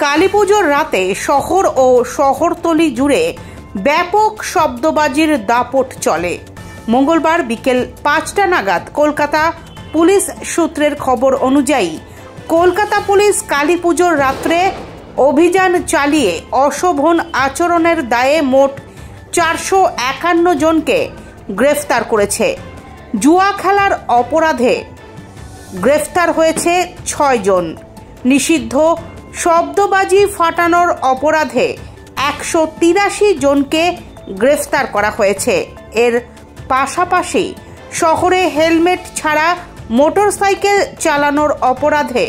কালীপুজোর রাতে শহর ও শহরতলি জুড়ে ব্যাপক শব্দবাজির দাপট চলে। মঙ্গলবার বিকেল 5টা নাগাদ কলকাতা পুলিশ সূত্রের খবর অনুযায়ী কলকাতা পুলিশ কালীপুজোর রাত্রে অভিযান চালিয়ে অশোভন আচরণের দায়ে মোট 451 জনকে গ্রেফতার করেছে। জুয়া খেলার অপরাধে গ্রেফতার হয়েছে 6 জন। নিষিদ্ধ শব্দবাজি ফাটানোর অপরাধে 183 জনকে গ্রেফতার করা হয়েছে। এর পাশাপাশি শহরে হেলমেট ছাড়া মোটরসাইকেল চালানোর অপরাধে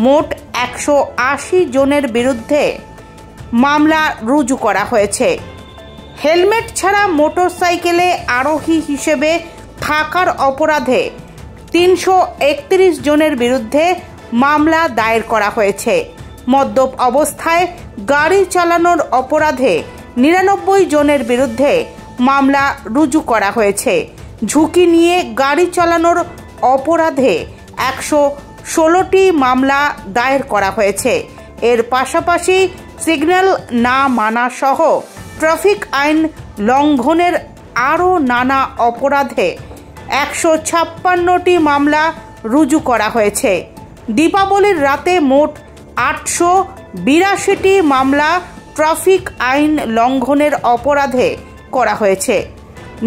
মোট 180 জনের বিরুদ্ধে মামলা রুজু করা হয়েছে। হেলমেট ছাড়া মোটরসাইকেলে আরোহী হিসেবে থাকার অপরাধে 331 জনের বিরুদ্ধে মামলা দায়ের করা হয়েছে। মদ্যপ অবস্থায় গাড়ি চালানোর অপরাধে 99 জনের বিরুদ্ধে মামলা রুজু করা হয়েছে। ঝুঁকি নিয়ে গাড়ি চালানোর অপরাধে 116টি মামলা দায়ের করা হয়েছে। এর পাশাপাশি সিগন্যাল না মানা সহ ট্রাফিক আইন লঙ্ঘনের আরও নানা অপরাধে 156টি মামলা রুজু করা হয়েছে। দীপাবলির রাতে মোট 882টি মামলা ট্রাফিক আইন লঙ্ঘনের অপরাধে করা হয়েছে।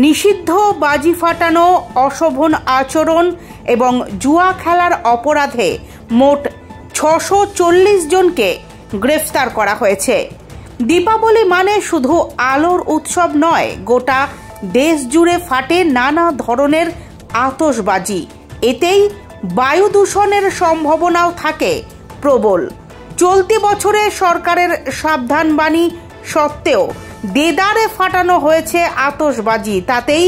নিষিদ্ধ বাজি ফাটানো, অশোভন আচরণ এবং জুয়া খেলার অপরাধে মোট 640 জনকে গ্রেফতার করা হয়েছে। দীপাবলি মানে শুধু আলোর উৎসব নয়, গোটা দেশ জুড়ে ফাটে নানা ধরনের আতশবাজি। এতেই বায়ু দূষণের সম্ভাবনাও থাকে প্রবল। চলতি বছরে সরকারের সাবধানবাণী সত্ত্বেও দেদারে ফাটানো হয়েছে আতশবাজি। তাতেই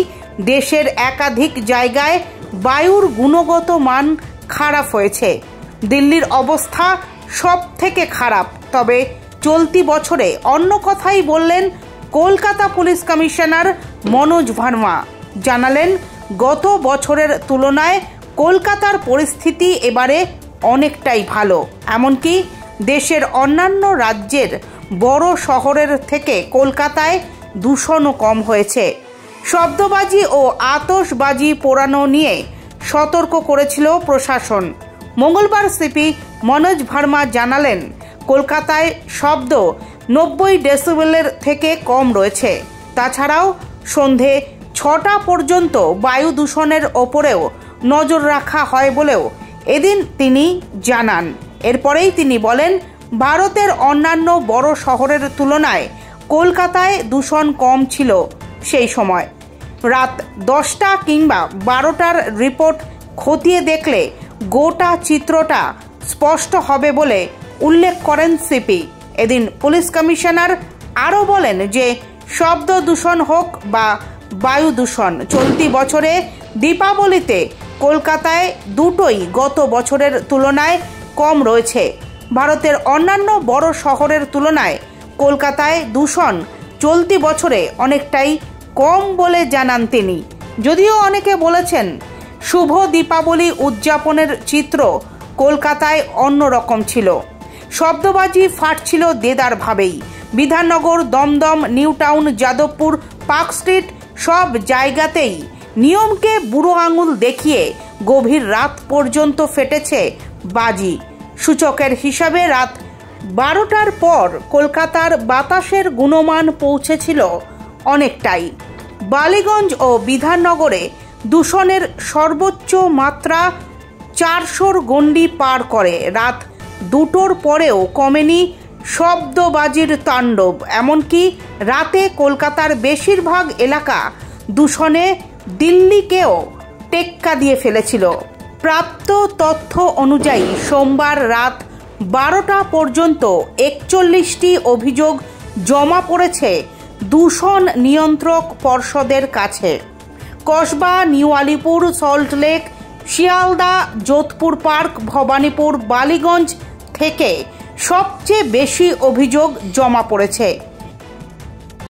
দেশের একাধিক জায়গায় বায়ুর গুণগত মান খারাপ হয়েছে। দিল্লির অবস্থা সব থেকে খারাপ। তবে চলতি বছরে অন্য কথাই বললেন কলকাতা পুলিশ কমিশনার মনোজ ভার্মা। জানালেন, গত বছরের তুলনায় কলকাতার পরিস্থিতি এবারে অনেকটাই ভালো। এমনকি দেশের অন্যান্য রাজ্যের বড় শহরের থেকে কলকাতায় দূষণও কম হয়েছে। শব্দবাজি ও আতশবাজি পোড়ানো নিয়ে সতর্ক করেছিল প্রশাসন। মঙ্গলবার সিপি মনোজ ভার্মা জানালেন, কলকাতায় শব্দ 90 ডেসিবেলের থেকে কম রয়েছে। তাছাড়াও সন্ধে 6টা পর্যন্ত বায়ু দূষণের ওপরেও নজর রাখা হয় বলেও এদিন তিনি জানান। এরপরেই তিনি বলেন, ভারতের অন্যান্য বড় শহরের তুলনায় কলকাতায় দূষণ কম ছিল সেই সময়। রাত 10টা কিংবা 12টার রিপোর্ট খতিয়ে দেখলে গোটা চিত্রটা স্পষ্ট হবে বলে উল্লেখ করেন সিপি। এদিন পুলিশ কমিশনার আরও বলেন যে শব্দ দূষণ হোক বা বায়ু দূষণ, চলতি বছরে দীপাবলিতে কলকাতায় দুটোই গত বছরের তুলনায় কম রয়েছে। ভারতের অন্যান্য বড় শহরের তুলনায় কলকাতায় দূষণ চলতি বছরে অনেকটাই কম বলে জানান তিনি। যদিও অনেকে বলেছেন শুভ দীপাবলি উদযাপনের চিত্র কলকাতায় অন্যরকম ছিল। শব্দবাজি ফাটছিল দেদারভাবেই। Bidhannagar, Dum Dum, New Town, Jadavpur, Park Street সব জায়গাতেই নিয়মকে বুড়ো আঙুল দেখিয়ে গভীর রাত পর্যন্ত ফেটেছে বাজি। সূচকের হিসাবে রাত 12টার পর কলকাতার বাতাসের গুণমান পৌঁছেছিল অনেকটাই। বালিগঞ্জ ও বিধাননগরে দূষণের সর্বোচ্চ মাত্রা 400-র গণ্ডি পার করে। রাত 2টোর পরেও কমেনি শব্দবাজির তাণ্ডব। এমনকি রাতে কলকাতার বেশিরভাগ এলাকা দূষণে দিল্লিকেও টেক্কা দিয়ে ফেলেছিল। প্রাপ্ত তথ্য অনুযায়ী সোমবার রাত 12টা পর্যন্ত 41টি অভিযোগ জমা পড়েছে দূষণ নিয়ন্ত্রক পর্ষদের কাছে। কসবা, নিউ আলিপুর, সল্টলেক, শিয়ালদা, যোধপুর পার্ক, ভবানীপুর, বালিগঞ্জ থেকে সবচেয়ে বেশি অভিযোগ জমা পড়েছে।